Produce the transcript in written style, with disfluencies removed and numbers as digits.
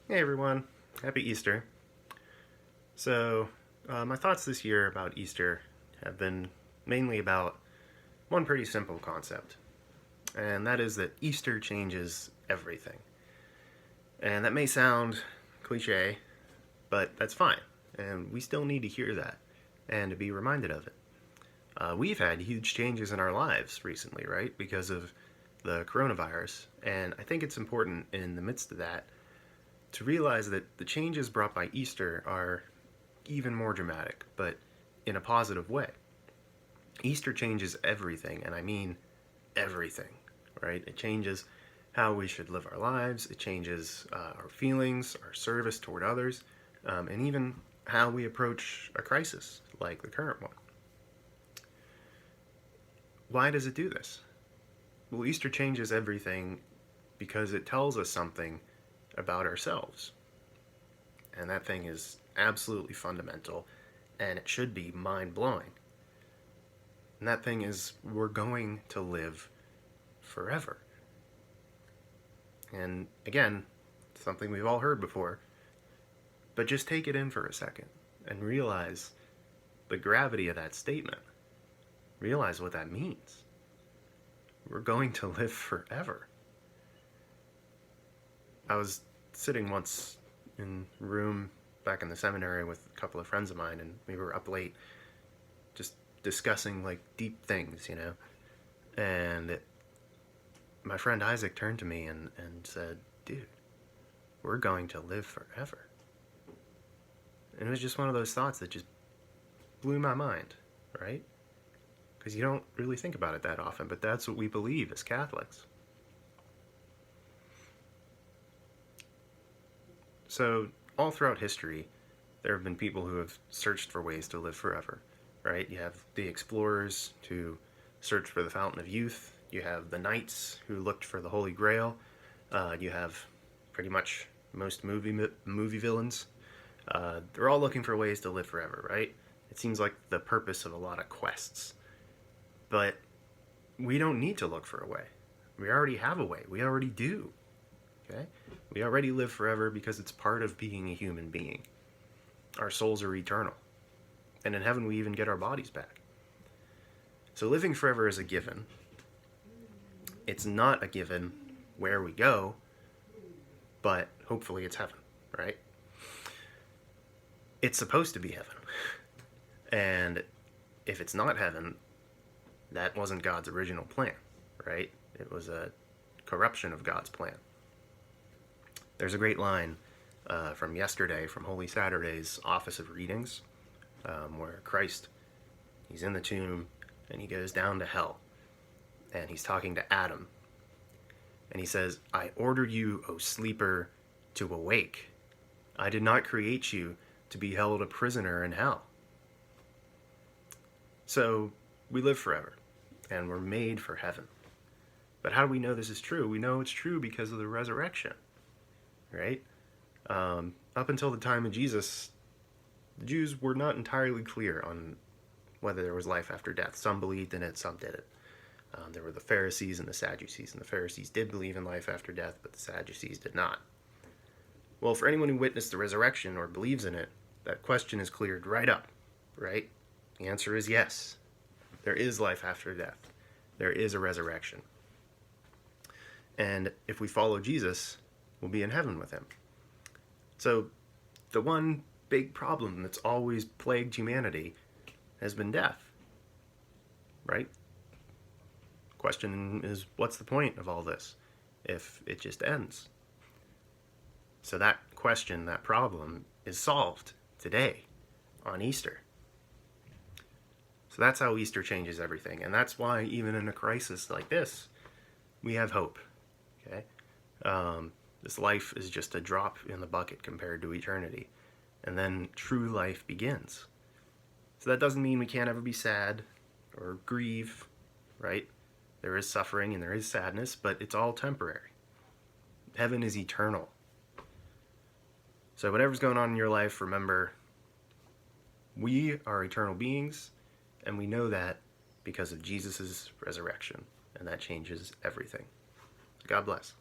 Hey everyone, happy Easter. My thoughts this year about Easter have been mainly about one pretty simple concept, and that is that Easter changes everything. And that may sound cliche, but that's fine, and we still need to hear that and to be reminded of it. We've had huge changes in our lives recently, right, because of the coronavirus, and I think it's important in the midst of that to realize that the changes brought by Easter are even more dramatic, but in a positive way. Easter changes everything, and I mean everything, right? It changes how we should live our lives, it changes our feelings, our service toward others, and even how we approach a crisis like the current one. Why does it do this? Well, Easter changes everything because it tells us something about ourselves. And that thing is absolutely fundamental, and it should be mind blowing. And that thing is, we're going to live forever. And again, something we've all heard before, but just take it in for a second and realize the gravity of that statement. Realize what that means. We're going to live forever. I was sitting once in a room back in the seminary with a couple of friends of mine, and we were up late just discussing like deep things, And my friend Isaac turned to me and said, "Dude, we're going to live forever." And it was just one of those thoughts that just blew my mind, right? Because you don't really think about it that often, but that's what we believe as Catholics. So, all throughout history, there have been people who have searched for ways to live forever, right? You have the explorers who searched for the fountain of youth. You have the knights who looked for the Holy Grail. You have pretty much most movie villains. They're all looking for ways to live forever, right? It seems like the purpose of a lot of quests. But we don't need to look for a way. We already have a way. We already do. Okay? We already live forever because it's part of being a human being. Our souls are eternal. And in heaven, we even get our bodies back. So living forever is a given. It's not a given where we go, but hopefully it's heaven, right? It's supposed to be heaven. And if it's not heaven, that wasn't God's original plan, right? It was a corruption of God's plan. There's a great line from yesterday, from Holy Saturday's Office of Readings, where Christ, he's in the tomb, and he goes down to hell, and he's talking to Adam, and he says, "I ordered you, O sleeper, to awake. I did not create you to be held a prisoner in hell." So, we live forever, and we're made for heaven. But how do we know this is true? We know it's true because of the resurrection, right? Up until the time of Jesus, the Jews were not entirely clear on whether there was life after death. Some believed in it, some didn't. There were the Pharisees and the Sadducees, and the Pharisees did believe in life after death, but the Sadducees did not. Well, for anyone who witnessed the resurrection or believes in it, that question is cleared right up, right? The answer is yes. There is life after death. There is a resurrection. And if we follow Jesus, we'll be in heaven with him. So, the one big problem that's always plagued humanity has been death, right? Question is, what's the point of all this if it just ends? So that question, that problem, is solved today on Easter. So that's how Easter changes everything, and that's why even in a crisis like this, we have hope. Okay, this life is just a drop in the bucket compared to eternity, and then true life begins. So that doesn't mean we can't ever be sad or grieve, right? There is suffering and there is sadness, but it's all temporary. Heaven is eternal. So whatever's going on in your life, remember, we are eternal beings, and we know that because of Jesus' resurrection, and that changes everything. God bless.